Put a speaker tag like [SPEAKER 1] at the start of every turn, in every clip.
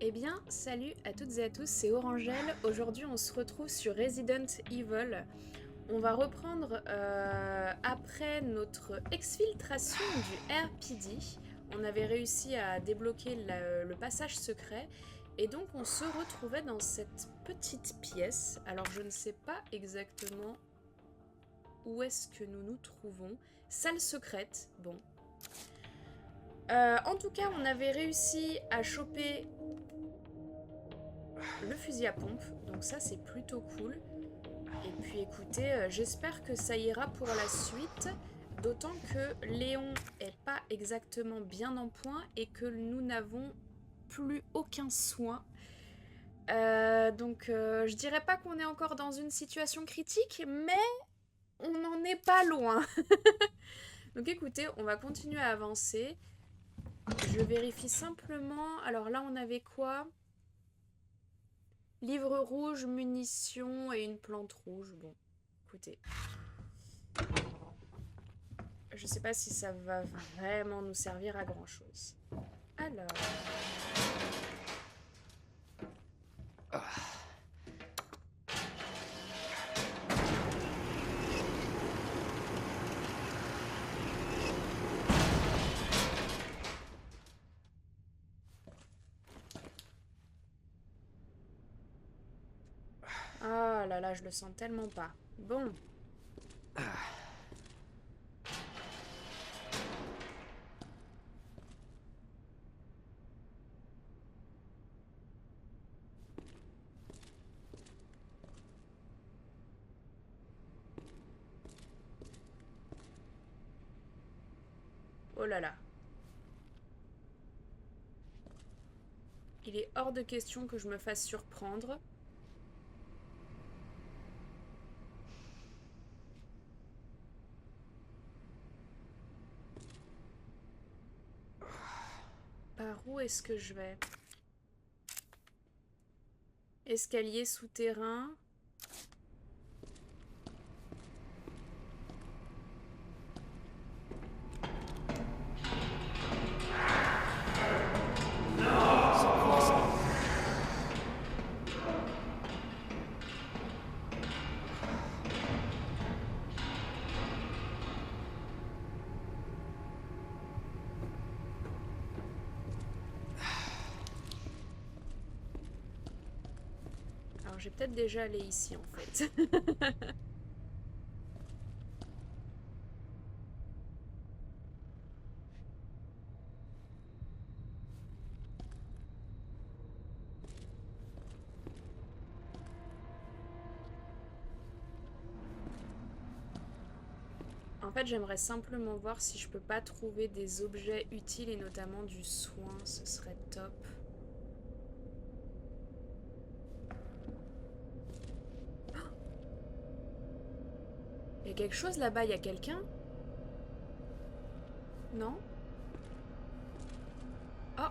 [SPEAKER 1] Eh bien, salut à toutes et à tous, c'est Orangelle. Aujourd'hui, on se retrouve sur Resident Evil. On va reprendre après notre exfiltration du RPD. On avait réussi à débloquer le passage secret. Et donc, on se retrouvait dans cette petite pièce. Alors, je ne sais pas exactement où est-ce que nous nous trouvons. Salle secrète, bon. En tout cas, on avait réussi à choper le fusil à pompe, donc ça c'est plutôt cool. Et puis écoutez, j'espère que ça ira pour la suite, d'autant que Léon est pas exactement bien en point et que nous n'avons plus aucun soin. Donc je dirais pas qu'on est encore dans une situation critique, mais on n'en est pas loin. Donc écoutez, on va continuer à avancer. Je vérifie simplement. Alors là, on avait quoi? Livre rouge, munitions et une plante rouge. Bon, écoutez. Je sais pas si ça va vraiment nous servir à grand chose. Alors. Ah là là, je le sens tellement pas. Bon. Oh là là. Il est hors de question que je me fasse surprendre. Par où est-ce que je vais? Escalier souterrain. C'est quoi ça? Alors j'ai peut-être déjà allé ici en fait. En fait, j'aimerais simplement voir si je peux pas trouver des objets utiles et notamment du soin, ce serait top. Il y a quelque chose là-bas, il y a quelqu'un? Non? Oh!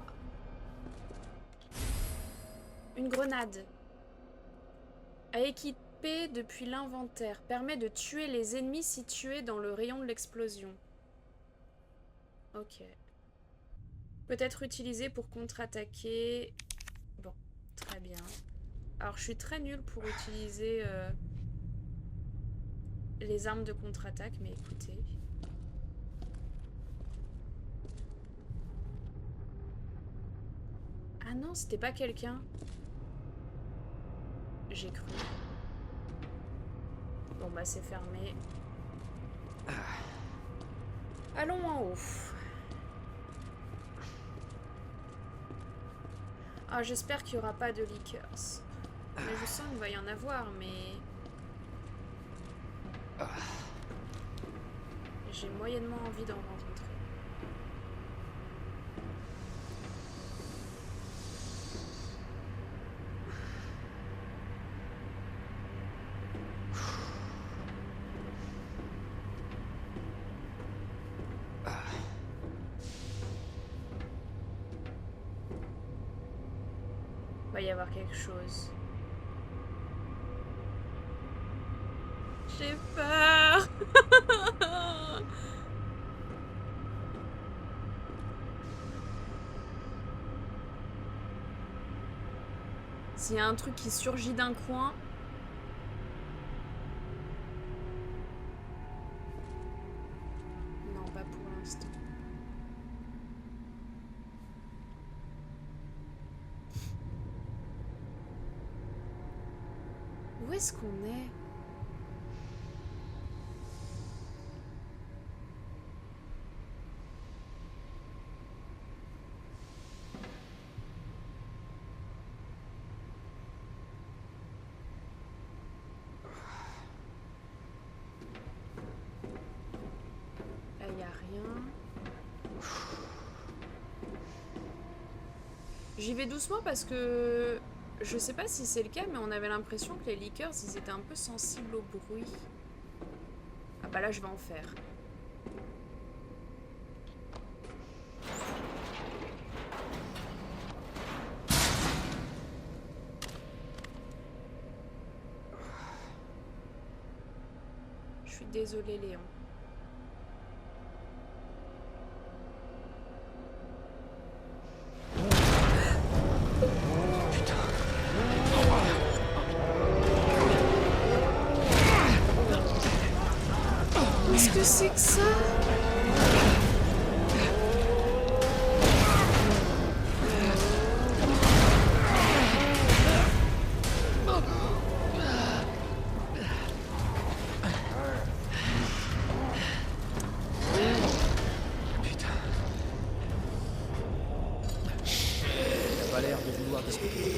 [SPEAKER 1] Une grenade. À équiper depuis l'inventaire. Permet de tuer les ennemis situés dans le rayon de l'explosion. Ok. Peut être utilisé pour contre-attaquer. Bon, très bien. Alors je suis très nulle pour utiliser les armes de contre-attaque, mais écoutez. Ah non, c'était pas quelqu'un. J'ai cru. Bon bah c'est fermé. Allons en haut. Ah, j'espère qu'il n'y aura pas de leakers. Mais je sens qu'il va y en avoir, mais... J'ai moyennement envie d'en rencontrer. Va y avoir quelque chose. J'ai peur. S'il y a un truc qui surgit d'un coin... Non, pas pour l'instant. Où est-ce qu'on est? Là, il n'y a rien. J'y vais doucement parce que... Je sais pas si c'est le cas, mais on avait l'impression que les leakers, ils étaient un peu sensibles au bruit. Ah bah là, je vais en faire. Je suis désolée, Léon. Qu'est-ce que c'est que ça?
[SPEAKER 2] Putain. T'as pas l'air de vouloir discuter.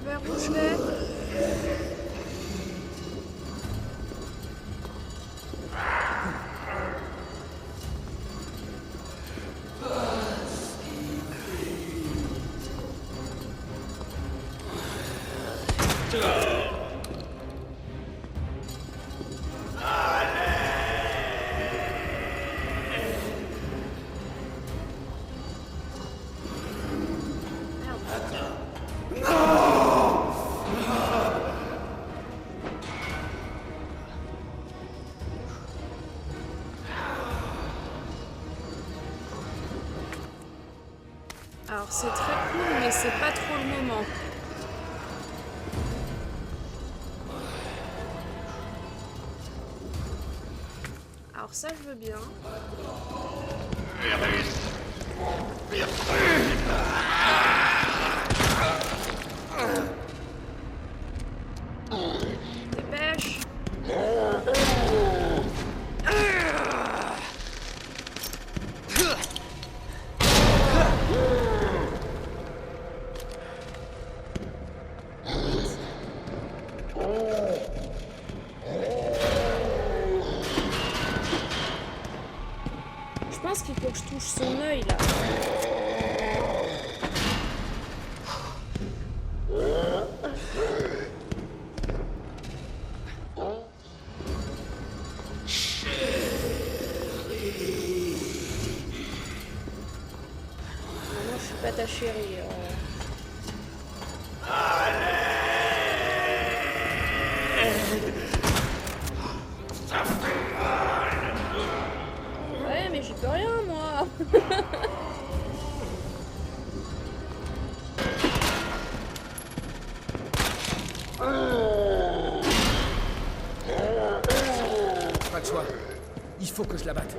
[SPEAKER 1] Vers où je vais? Alors c'est très cool, mais c'est pas trop le moment. Alors ça je veux bien. Dépêche. Je pense qu'il faut que je touche son œil là. Non, je suis pas ta chérie. Ouais, mais j'y peux rien, moi.
[SPEAKER 2] Pas de choix. Il faut que je la batte.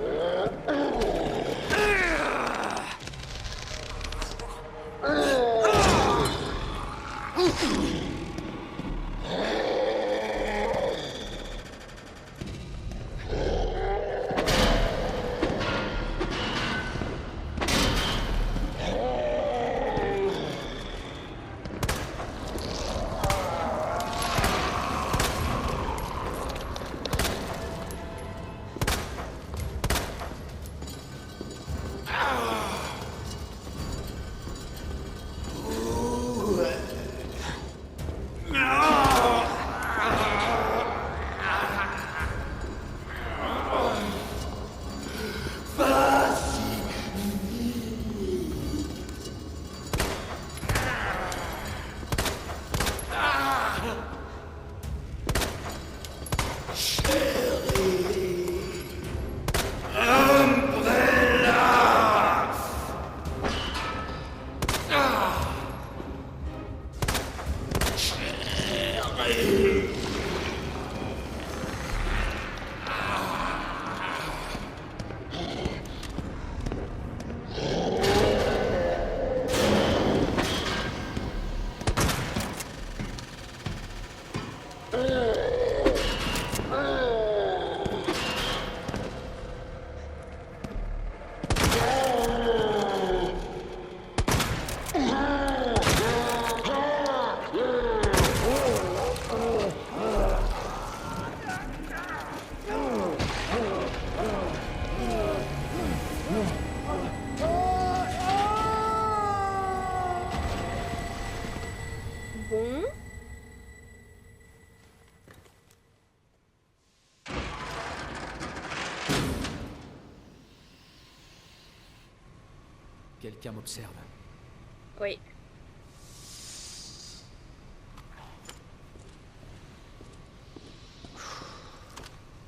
[SPEAKER 2] Quelqu'un m'observe.
[SPEAKER 1] Oui.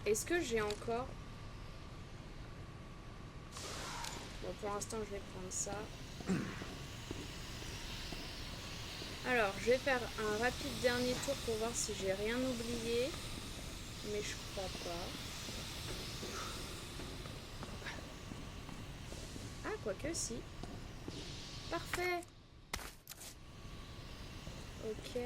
[SPEAKER 1] Est-ce que j'ai encore... Bon, pour l'instant, je vais prendre ça. Alors, je vais faire un rapide dernier tour pour voir si j'ai rien oublié. Mais je crois pas. Ah, quoique si. Parfait. Ok.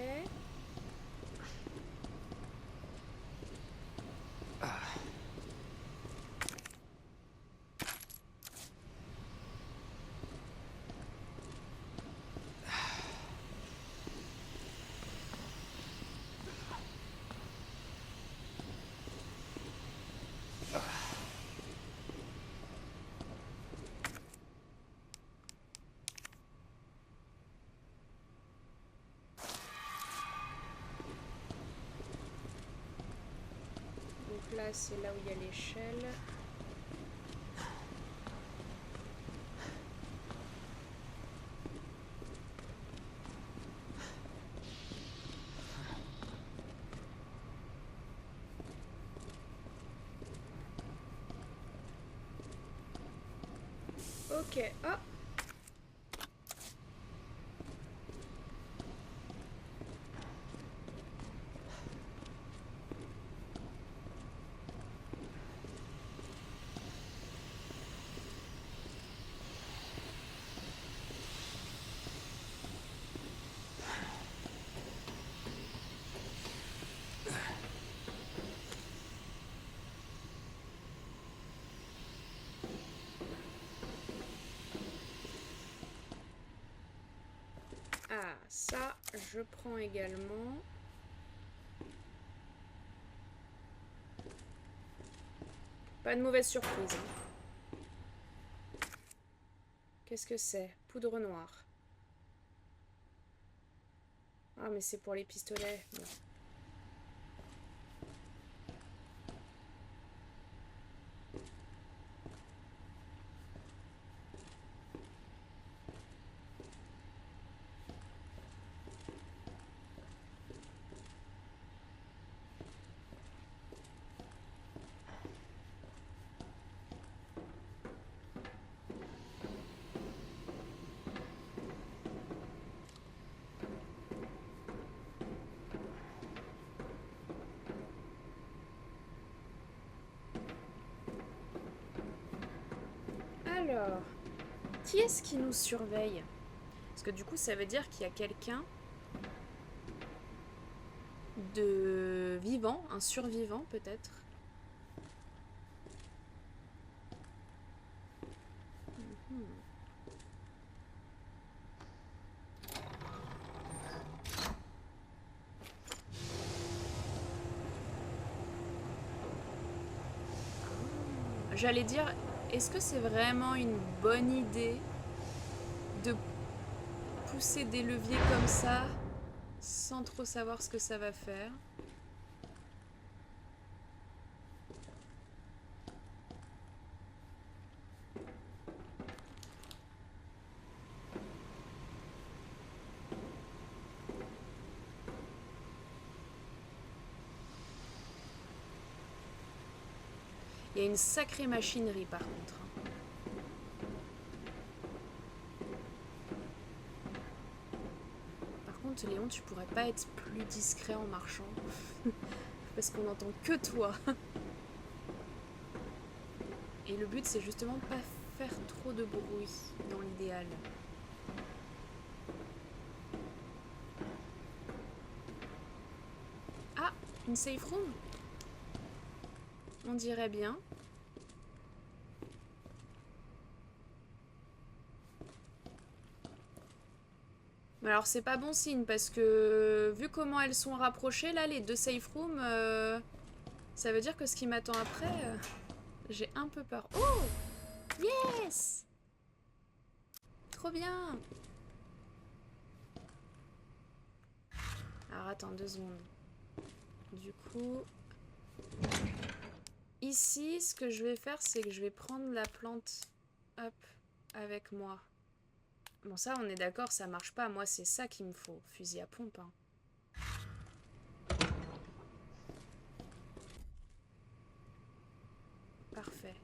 [SPEAKER 1] Donc là, c'est là où il y a l'échelle. Ok, ah. Ah, ça, je prends également. Pas de mauvaise surprise. Hein. Qu'est-ce que c'est? Poudre noire. Ah, mais c'est pour les pistolets. Bon. Alors, qui est-ce qui nous surveille? Parce que du coup, ça veut dire qu'il y a quelqu'un de vivant, un survivant peut-être. J'allais dire, est-ce que c'est vraiment une bonne idée de pousser des leviers comme ça sans trop savoir ce que ça va faire? Il y a une sacrée machinerie par contre. Par contre, Léon, tu pourrais pas être plus discret en marchant. Parce qu'on n'entend que toi. Et le but, c'est justement de pas faire trop de bruit dans l'idéal. Ah, une safe room? On dirait bien. Mais alors c'est pas bon signe parce que vu comment elles sont rapprochées là, les deux safe rooms, ça veut dire que ce qui m'attend après, j'ai un peu peur. Oh! Yes! Trop bien! Alors attends 2 secondes. Du coup... Ici, ce que je vais faire, c'est que je vais prendre la plante, hop, avec moi. Bon, ça, on est d'accord, ça marche pas. Moi, c'est ça qu'il me faut. Fusil à pompe, hein. Parfait.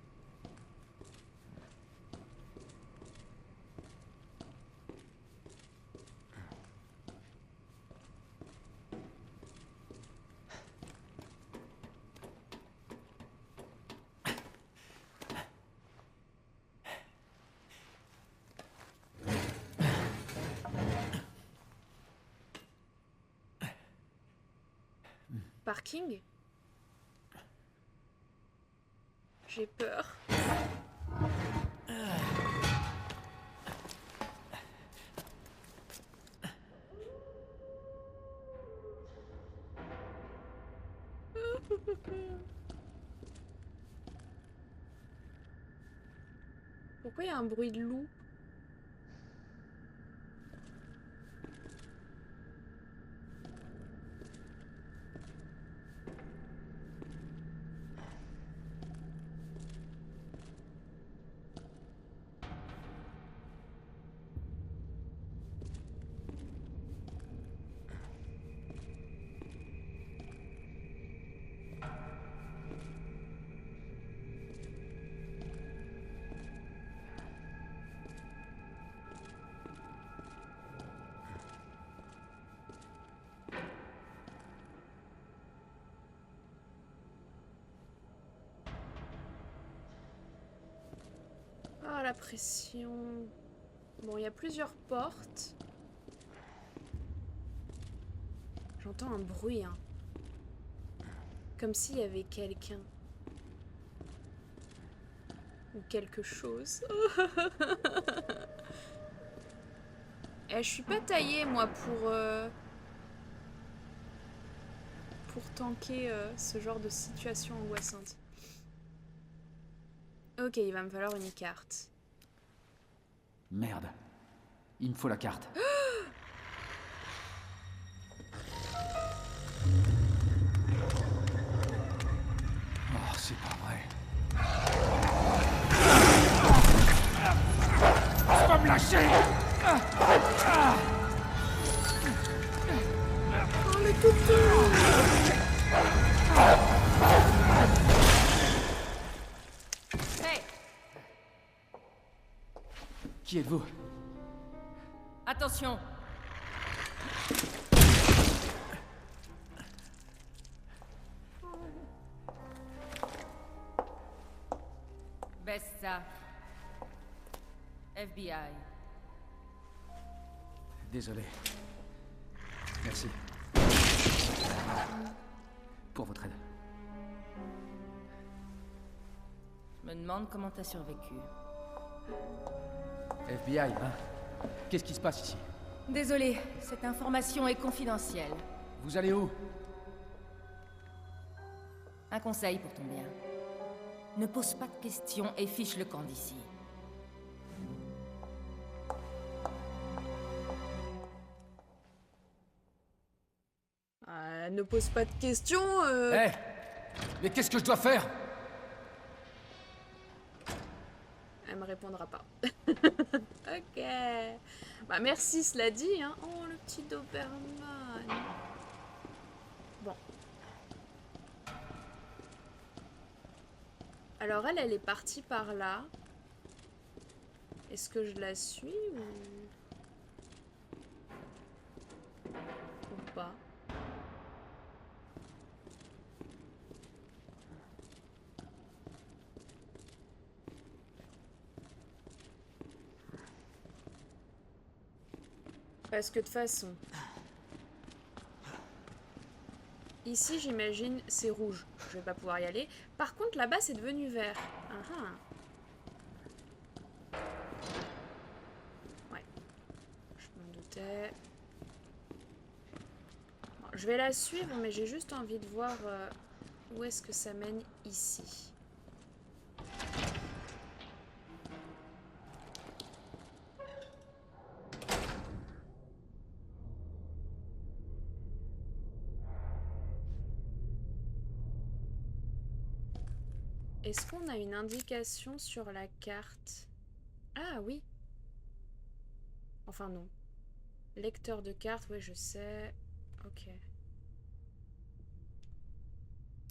[SPEAKER 1] Parking? J'ai peur. Pourquoi il y a un bruit de loup? Ah, la pression. Bon, il y a plusieurs portes. J'entends un bruit, hein. Comme s'il y avait quelqu'un. Ou quelque chose. Je suis pas taillée, moi, pour tanker ce genre de situation angoissante. Ok, il va me falloir une carte.
[SPEAKER 3] Merde. Il me faut la carte. Oh, c'est pas vrai. Tu vas me lâcher!
[SPEAKER 1] Oh, le couteau!
[SPEAKER 4] Hey!
[SPEAKER 3] Qui êtes-vous?
[SPEAKER 4] Attention! Baisse ça. FBI.
[SPEAKER 3] Désolé. Merci. Pour votre aide.
[SPEAKER 4] Je me demande comment t'as survécu.
[SPEAKER 3] FBI, hein? Qu'est-ce qui se passe ici?
[SPEAKER 4] Désolé, cette information est confidentielle.
[SPEAKER 3] Vous allez où?
[SPEAKER 4] Un conseil pour ton bien. Ne pose pas de questions et fiche le camp d'ici.
[SPEAKER 1] Ne pose pas de questions.
[SPEAKER 3] Hé! Mais qu'est-ce que je dois faire?
[SPEAKER 1] Elle me répondra pas. Ok. Bah merci, cela dit, hein. Oh, le petit Doberman. Bon. Alors elle est partie par là. Est-ce que je la suis ou pas? Parce que de toute façon... Ici, j'imagine, c'est rouge. Je vais pas pouvoir y aller. Par contre, là-bas, c'est devenu vert. Ouais. Je m'en doutais. Bon, je vais la suivre, mais j'ai juste envie de voir où est-ce que ça mène ici. Est-ce qu'on a une indication sur la carte? Ah oui. Enfin non. Lecteur de cartes, ouais je sais. Ok.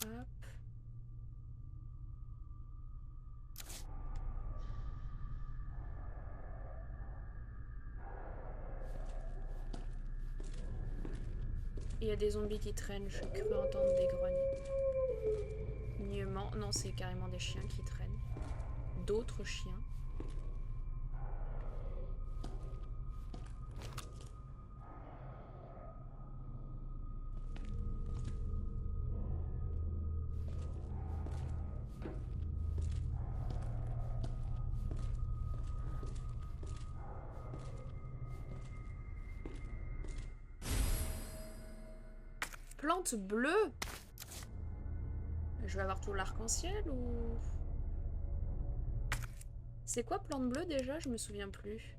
[SPEAKER 1] Hop. Il y a des zombies qui traînent, je cru entendre des grognements. Non, c'est carrément des chiens qui traînent. D'autres chiens. Plante bleue. Je vais avoir tout l'arc-en-ciel ou... C'est quoi plante bleue déjà? Je me souviens plus.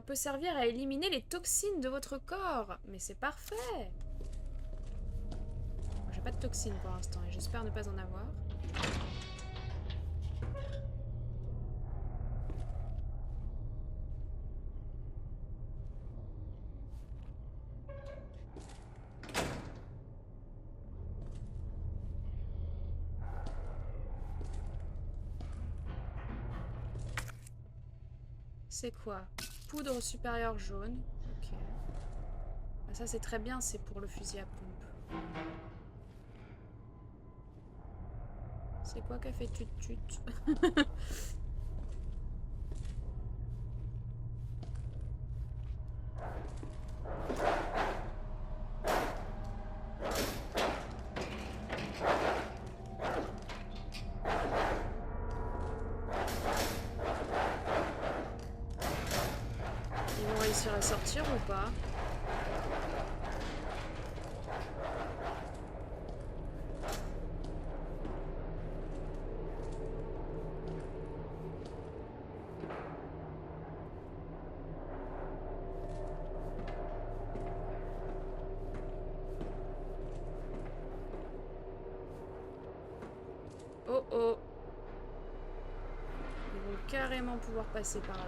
[SPEAKER 1] Peut servir à éliminer les toxines de votre corps. Mais c'est parfait. J'ai pas de toxines pour l'instant et j'espère ne pas en avoir. C'est quoi? Poudre supérieure jaune. Ok. Ah, ça c'est très bien, c'est pour le fusil à pompe. C'est quoi qu'a fait tut-tut? Ils vont réussir à sortir ou pas? Oh oh! Ils vont carrément pouvoir passer par là.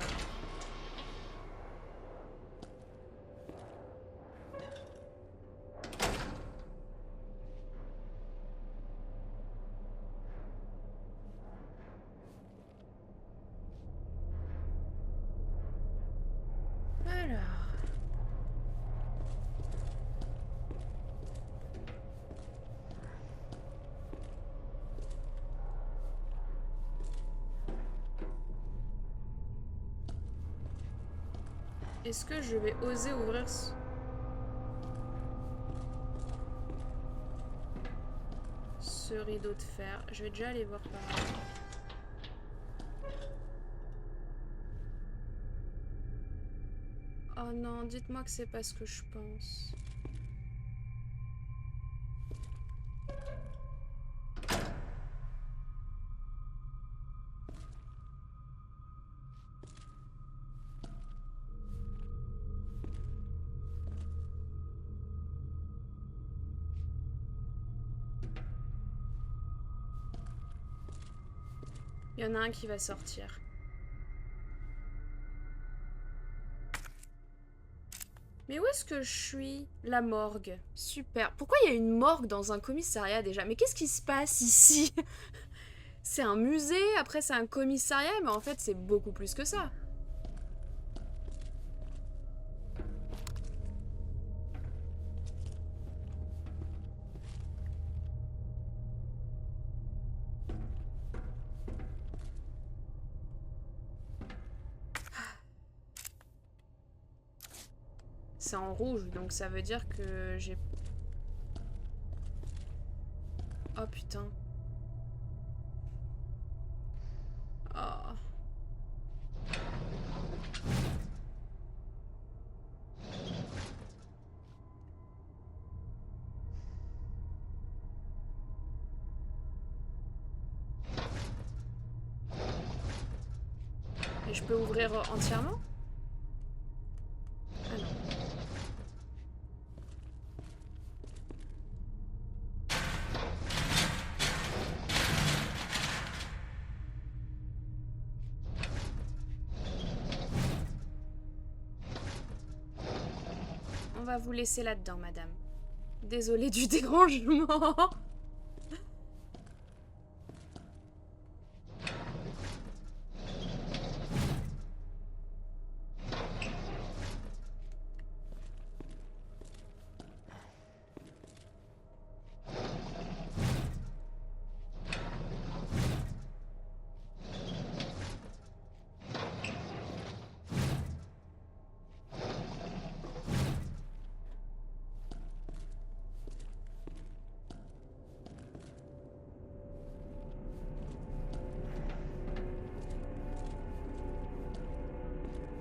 [SPEAKER 1] Alors... Est-ce que je vais oser ouvrir ce rideau de fer? Je vais déjà aller voir par là. Oh non, dites-moi que c'est pas ce que je pense. Il y en a un qui va sortir. Mais où est-ce que je suis? La morgue. Super. Pourquoi il y a une morgue dans un commissariat déjà? Mais qu'est-ce qui se passe ici? C'est un musée, après c'est un commissariat, mais en fait c'est beaucoup plus que ça. C'est en rouge, donc ça veut dire que j'ai... Oh putain. Oh. Et je peux ouvrir entièrement? Ah non. On va vous laisser là-dedans, madame. Désolée du dérangement.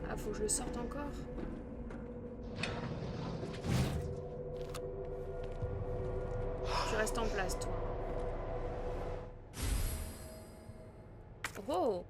[SPEAKER 1] Ah, faut que je le sorte encore. Tu restes en place, toi. Oh!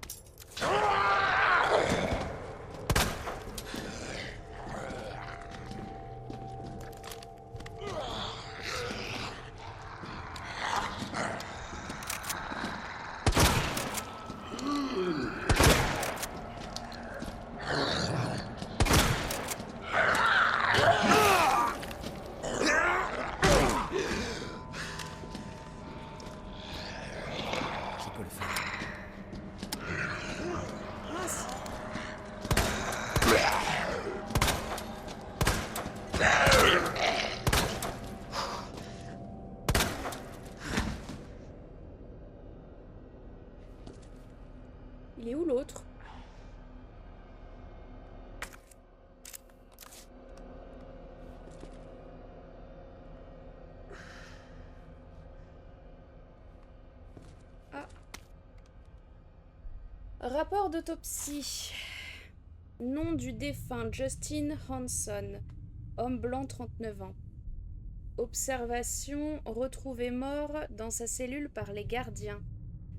[SPEAKER 3] Je peux le faire.
[SPEAKER 1] Mince. Il est où l'autre? Ah. Rapport d'autopsie. Nom du défunt Justin Hanson, homme blanc 39 ans. Observation, retrouvé mort dans sa cellule par les gardiens.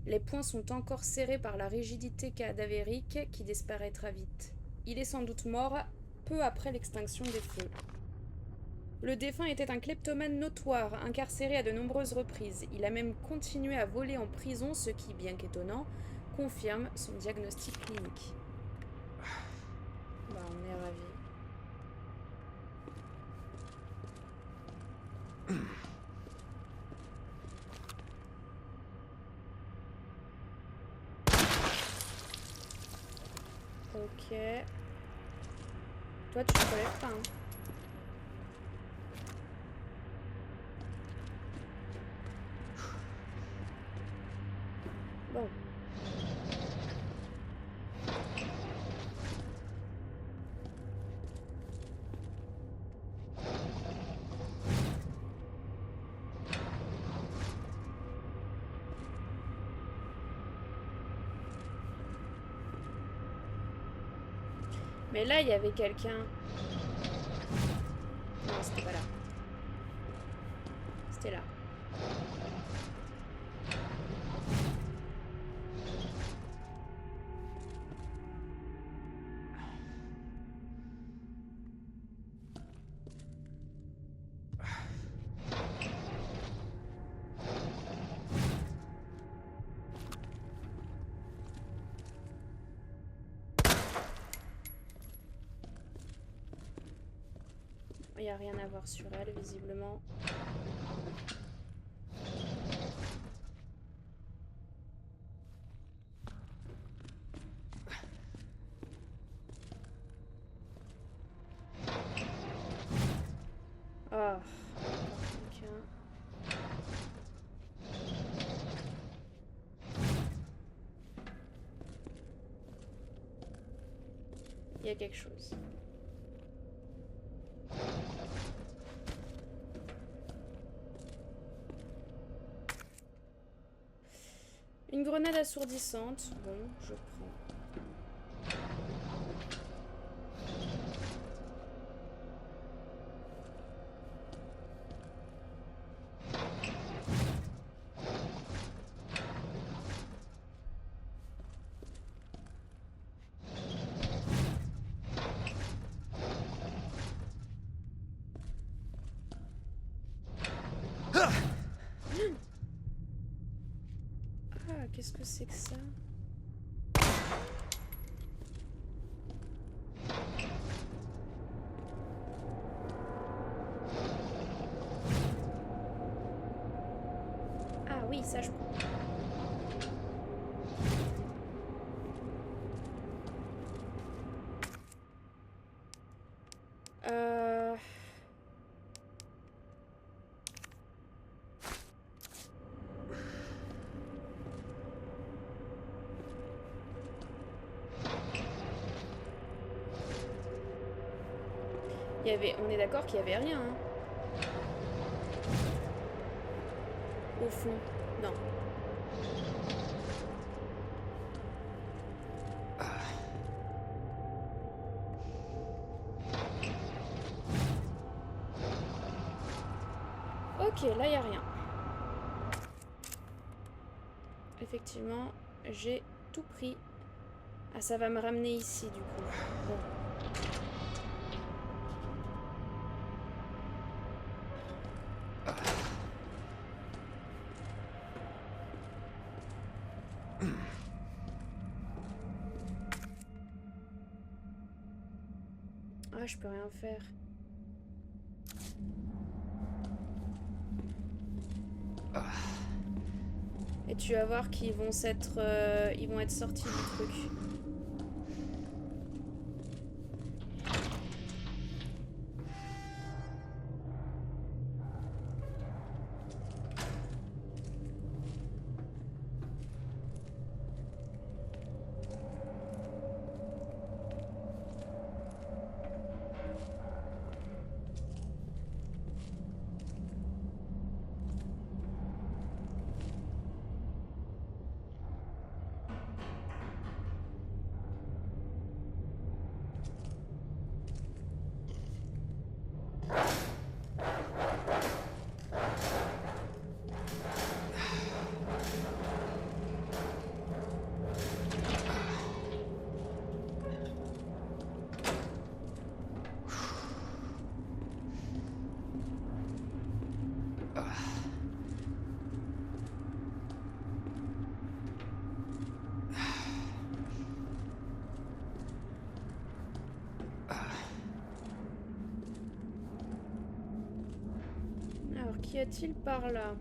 [SPEAKER 1] Les poings sont encore serrés par la rigidité cadavérique qui disparaîtra vite. Il est sans doute mort peu après l'extinction des feux. Le défunt était un kleptomane notoire, incarcéré à de nombreuses reprises. Il a même continué à voler en prison, ce qui, bien qu'étonnant, confirme son diagnostic clinique. Bah, on est ravis. Ok. Toi, tu te relèves pas, hein. Bon. Mais là, il y avait quelqu'un. Non, c'était pas là. C'était là. Il n'y a rien à voir sur elle, visiblement. Ah, quelqu'un. Il y a quelque chose. Une grenade assourdissante. Bon, je prends. Ah, qu'est-ce que c'est que ça? On est d'accord qu'il y avait rien, hein. Au fond, non. Ok, là y a rien. Effectivement, j'ai tout pris. Ah, ça va me ramener ici du coup. Bon. Ah, je peux rien faire. Et tu vas voir qu'ils vont ils vont être sortis du truc. Alors, qu'y a-t-il par là?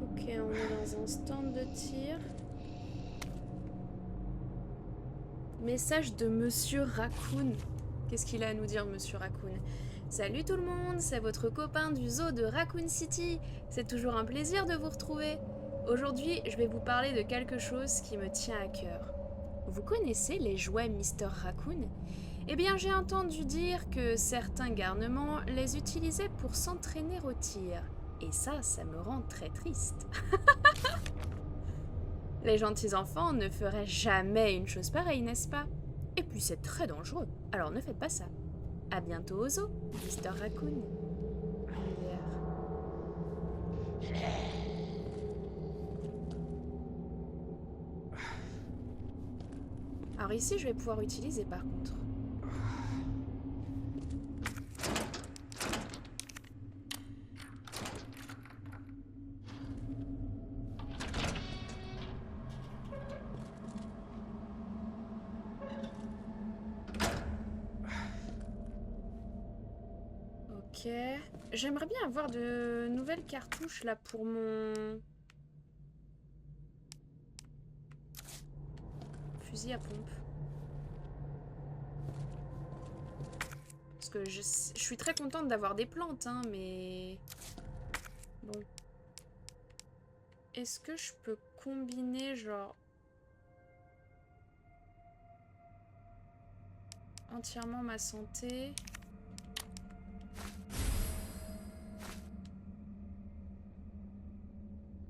[SPEAKER 1] Ok, on est dans un stand de tir. Message de Monsieur Raccoon. Qu'est-ce qu'il a à nous dire, Monsieur Raccoon? Salut tout le monde, c'est votre copain du zoo de Raccoon City. C'est toujours un plaisir de vous retrouver. Aujourd'hui, je vais vous parler de quelque chose qui me tient à cœur. Vous connaissez les jouets Mr. Raccoon? Eh bien, j'ai entendu dire que certains garnements les utilisaient pour s'entraîner au tir. Et ça me rend très triste. Les gentils enfants ne feraient jamais une chose pareille, n'est-ce pas? Et puis c'est très dangereux, alors ne faites pas ça. À bientôt au zoo, Mr. Raccoon. Alors ici, je vais pouvoir utiliser par contre. Ok. J'aimerais bien avoir de nouvelles cartouches là pour mon fusil à pompe. Parce que je suis très contente d'avoir des plantes, hein, mais... Bon. Est-ce que je peux combiner, genre... entièrement ma santé?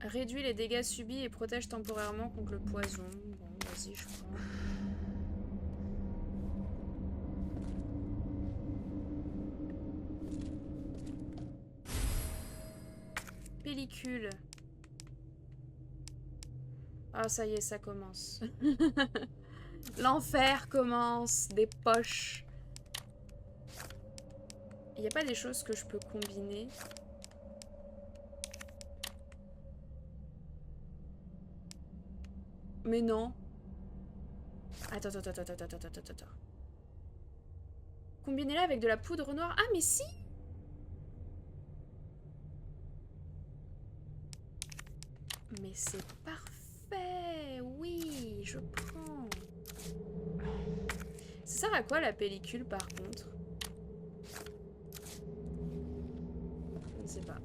[SPEAKER 1] Réduit les dégâts subis et protège temporairement contre le poison. Bon, vas-y, je prends. Pellicule. Ah, ça y est, ça commence. L'enfer commence. Des poches. Il n'y a pas des choses que je peux combiner? Mais non. Attends. Combinez-la avec de la poudre noire. Ah, mais si! Mais c'est parfait! Oui, je prends. Ça sert à quoi la pellicule par contre? Je ne sais pas.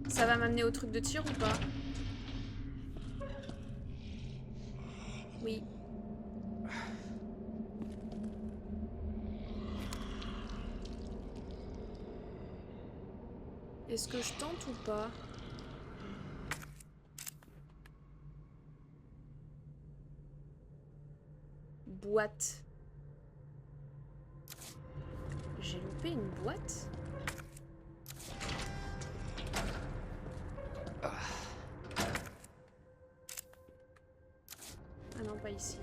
[SPEAKER 1] Ça va m'amener au truc de tir ou pas? Oui. Est-ce que je tente ou pas? Boîte. J'ai loupé une boîte? Ah non, pas ici.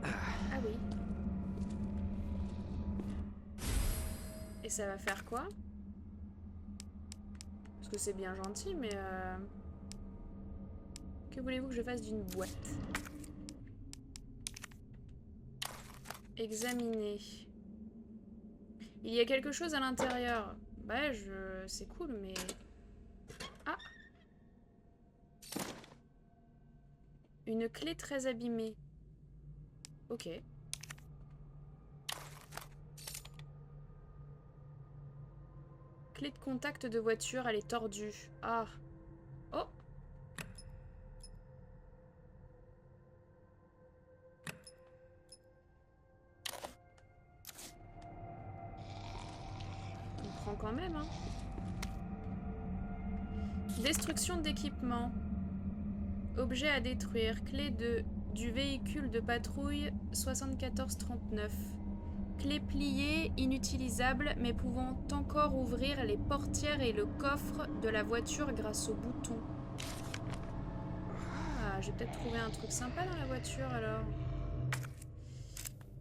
[SPEAKER 1] Ah oui. Et ça va faire quoi? Parce que c'est bien gentil, mais que voulez-vous que je fasse d'une boîte? Examiner. Il y a quelque chose à l'intérieur. Bah, c'est cool, mais... Ah! Une clé très abîmée. Ok. Clé de contact de voiture, elle est tordue. Ah! Oh! On prend quand même, hein. Destruction d'équipement. Objet à détruire. Clé du véhicule de patrouille 7439. Clé pliée, inutilisable, mais pouvant encore ouvrir les portières et le coffre de la voiture grâce au bouton. Ah, j'ai peut-être trouvé un truc sympa dans la voiture alors.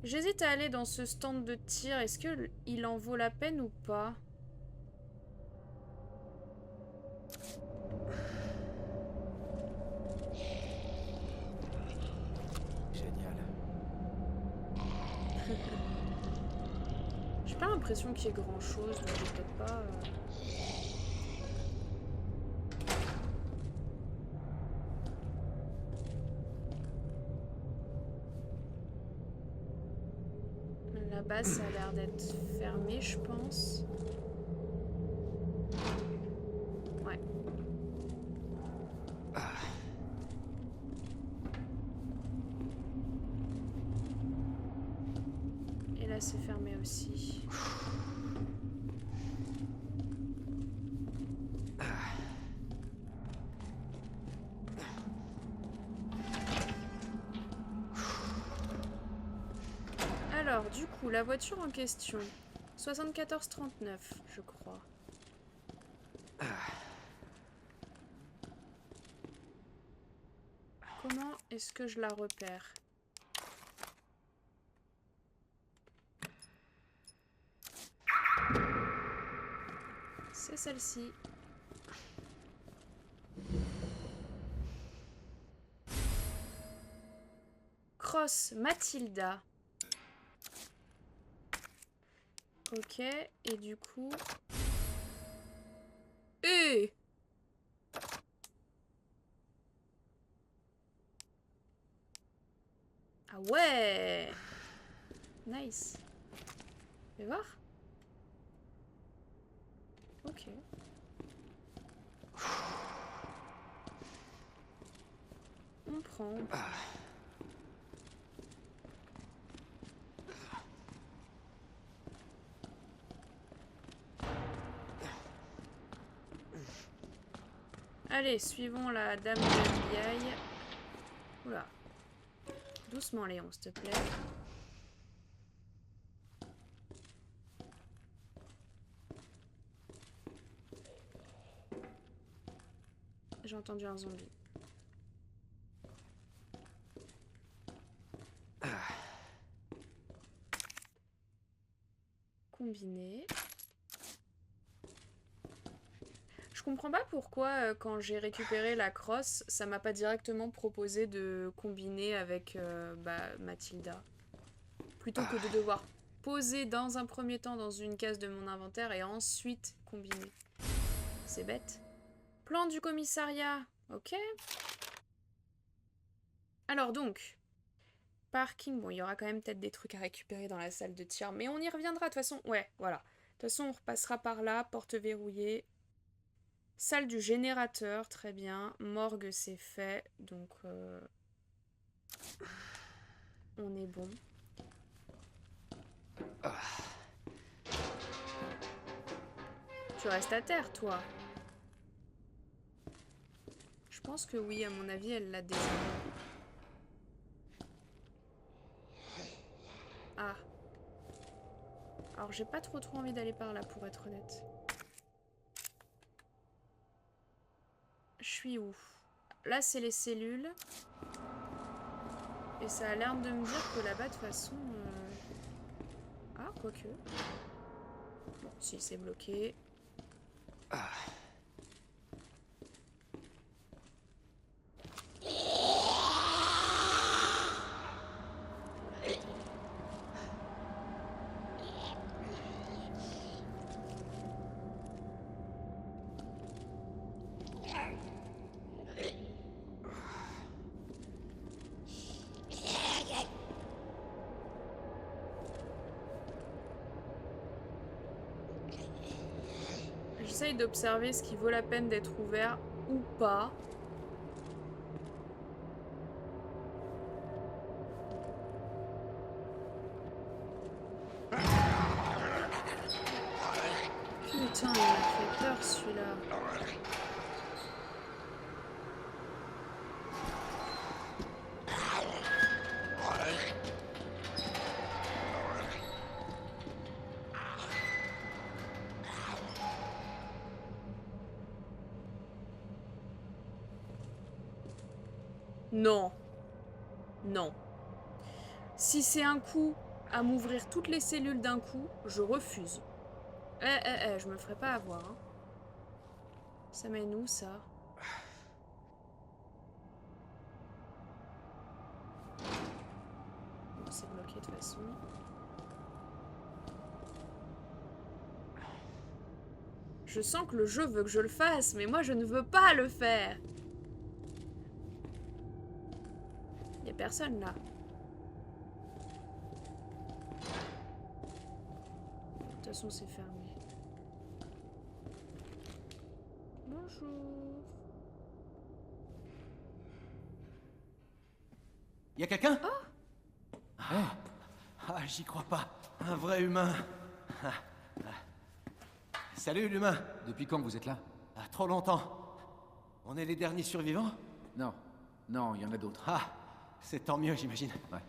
[SPEAKER 1] J'hésite à aller dans ce stand de tir. Est-ce qu'il en vaut la peine ou pas?
[SPEAKER 2] Génial.
[SPEAKER 1] J'ai pas l'impression qu'il y ait grand chose, donc j'ai peut-être pas. Là-bas, ça a l'air d'être fermé, je pense. Ouais. Et là, c'est fermé aussi. Alors, du coup, la voiture en question, 7439, je crois. Comment est-ce que je la repère? C'est celle-ci. Cross Matilda. Ok, et du coup... Ah ouais! Nice. Fais voir. Ok. On prend. Allez, suivons la dame de FBI. Oula. Doucement, Léon, s'il te plaît. entendu un zombie. Combiner. Je comprends pas pourquoi quand j'ai récupéré la crosse, ça m'a pas directement proposé de combiner avec Mathilda. Plutôt que de devoir poser dans un premier temps dans une case de mon inventaire et ensuite combiner. C'est bête. Plan du commissariat. Ok. Alors donc, parking. Bon, il y aura quand même peut-être des trucs à récupérer dans la salle de tir, mais on y reviendra de toute façon. Ouais, voilà. De toute façon, on repassera par là. Porte verrouillée. Salle du générateur, très bien. Morgue, c'est fait. Donc, on est bon. Tu restes à terre, toi. Je pense que oui, à mon avis, elle l'a déjà. Ah. Alors, j'ai pas trop envie d'aller par là, pour être honnête. Je suis où? Là, c'est les cellules. Et ça a l'air de me dire que là-bas, de toute façon... Ah, quoique. Bon, si, c'est bloqué. Ah. J'essaye d'observer ce qui vaut la peine d'être ouvert ou pas. Putain, il m'a fait peur celui-là. Non. Non. Si c'est un coup à m'ouvrir toutes les cellules d'un coup, je refuse. Je me ferai pas avoir. Hein. Ça mène où, ça? Bon, c'est bloqué de toute façon. Je sens que le jeu veut que je le fasse, mais moi je ne veux pas le faire. Y a personne là. De toute façon, c'est fermé. Bonjour.
[SPEAKER 2] Y a quelqu'un?
[SPEAKER 1] Oh!
[SPEAKER 2] Ah, j'y crois pas. Un vrai humain. Salut l'humain.
[SPEAKER 3] Depuis quand vous êtes là?
[SPEAKER 2] Trop longtemps. On est les derniers survivants?
[SPEAKER 3] Non. Non, il y en a d'autres.
[SPEAKER 2] Ah, c'est tant mieux, j'imagine.
[SPEAKER 3] Ouais.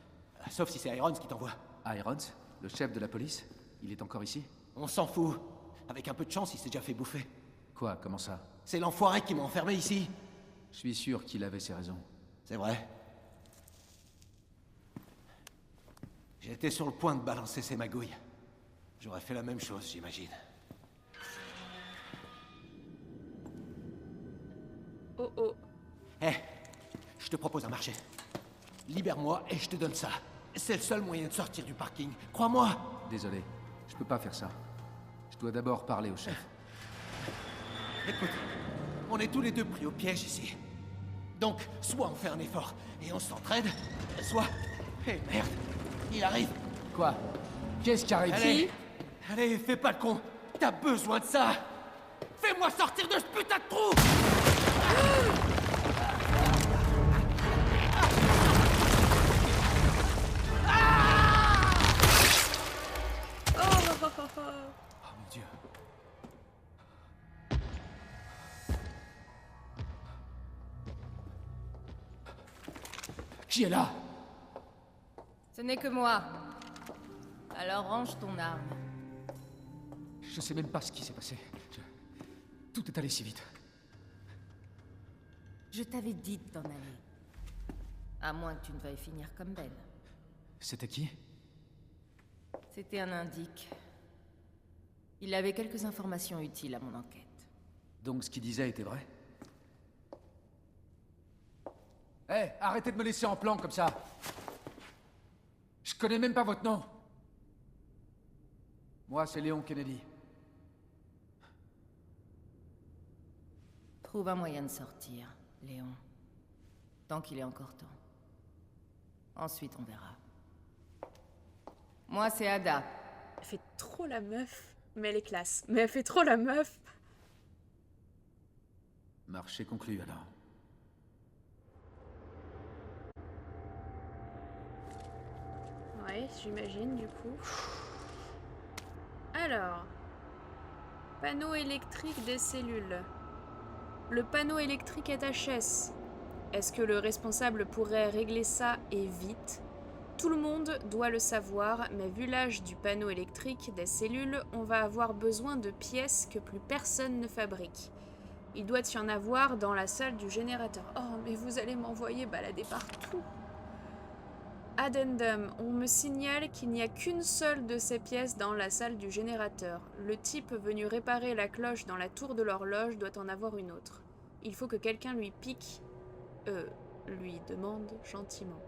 [SPEAKER 2] Sauf si c'est Irons qui t'envoie.
[SPEAKER 3] Irons, le chef de la police? Il est encore ici?
[SPEAKER 2] On s'en fout. Avec un peu de chance, il s'est déjà fait bouffer.
[SPEAKER 3] Quoi? Comment ça?
[SPEAKER 2] C'est l'enfoiré qui m'a enfermé ici.
[SPEAKER 3] Je suis sûr qu'il avait ses raisons.
[SPEAKER 2] C'est vrai. J'étais sur le point de balancer ses magouilles. J'aurais fait la même chose, j'imagine.
[SPEAKER 1] Oh oh.
[SPEAKER 2] Hé, je te propose un marché. Libère-moi et je te donne ça. C'est le seul moyen de sortir du parking. Crois-moi.
[SPEAKER 3] Désolé, je peux pas faire ça. Je dois d'abord parler au chef.
[SPEAKER 2] Écoute, on est tous les deux pris au piège ici. Donc, soit on fait un effort et on s'entraide, soit... Hé, merde, il arrive.
[SPEAKER 3] Quoi? Qu'est-ce qui arrive?
[SPEAKER 2] Allez, allez, fais pas le con. T'as besoin de ça. Fais-moi sortir de ce putain de trou.
[SPEAKER 3] Oh mon Dieu. Qui est là?
[SPEAKER 4] Ce n'est que moi. Alors range ton arme.
[SPEAKER 3] Je sais même pas ce qui s'est passé. Tout est allé si vite.
[SPEAKER 4] Je t'avais dit de t'en aller. À moins que tu ne veuilles finir comme Ben.
[SPEAKER 3] C'était qui?
[SPEAKER 4] C'était un indique. Il avait quelques informations utiles à mon enquête.
[SPEAKER 3] Donc ce qu'il disait était vrai? Hé, arrêtez de me laisser en plan comme ça! Je connais même pas votre nom! Moi, c'est Léon Kennedy.
[SPEAKER 4] Trouve un moyen de sortir, Léon. Tant qu'il est encore temps. Ensuite, on verra. Moi, c'est Ada.
[SPEAKER 1] Elle fait trop la meuf. Mais elle est classe. Mais elle fait trop la meuf.
[SPEAKER 3] Marché conclu, alors.
[SPEAKER 1] Ouais, j'imagine, du coup. Alors. Panneau électrique des cellules. Le panneau électrique est HS. Est-ce que le responsable pourrait régler ça et vite? Tout le monde doit le savoir, mais vu l'âge du panneau électrique des cellules, on va avoir besoin de pièces que plus personne ne fabrique. Il doit y en avoir dans la salle du générateur. Oh, mais vous allez m'envoyer balader partout. Addendum, on me signale qu'il n'y a qu'une seule de ces pièces dans la salle du générateur. Le type venu réparer la cloche dans la tour de l'horloge doit en avoir une autre. Il faut que quelqu'un lui pique... lui demande gentiment.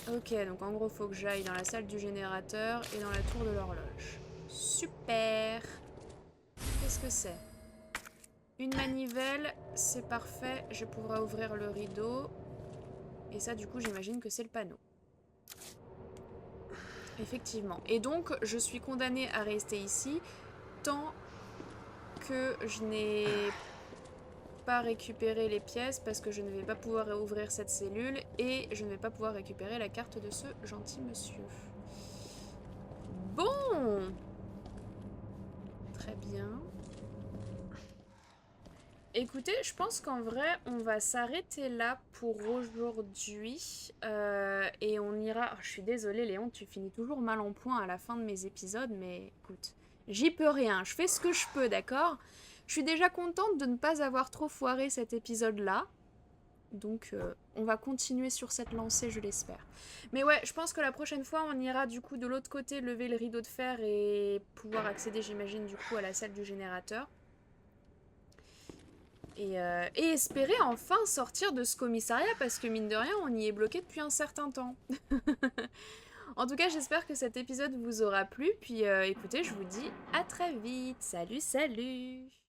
[SPEAKER 1] Ok, donc en gros, faut que j'aille dans la salle du générateur et dans la tour de l'horloge. Super! Qu'est-ce que c'est? Une manivelle, c'est parfait. Je pourrai ouvrir le rideau. Et ça, du coup, j'imagine que c'est le panneau. Effectivement. Et donc, je suis condamnée à rester ici tant que je n'ai pas récupéré les pièces parce que je ne vais pas pouvoir ouvrir cette cellule et je ne vais pas pouvoir récupérer la carte de ce gentil monsieur. Bon! Très bien. Écoutez, je pense qu'en vrai, on va s'arrêter là pour aujourd'hui. Et on ira... Oh, je suis désolée, Léon, tu finis toujours mal en point à la fin de mes épisodes, mais écoute, j'y peux rien. Je fais ce que je peux, d'accord? Je suis déjà contente de ne pas avoir trop foiré cet épisode-là. Donc, on va continuer sur cette lancée, je l'espère. Mais ouais, je pense que la prochaine fois, on ira du coup de l'autre côté, lever le rideau de fer et pouvoir accéder, j'imagine, du coup, à la salle du générateur. Et espérer enfin sortir de ce commissariat parce que mine de rien on y est bloqué depuis un certain temps. En tout cas j'espère que cet épisode vous aura plu, puis écoutez je vous dis à très vite, salut salut.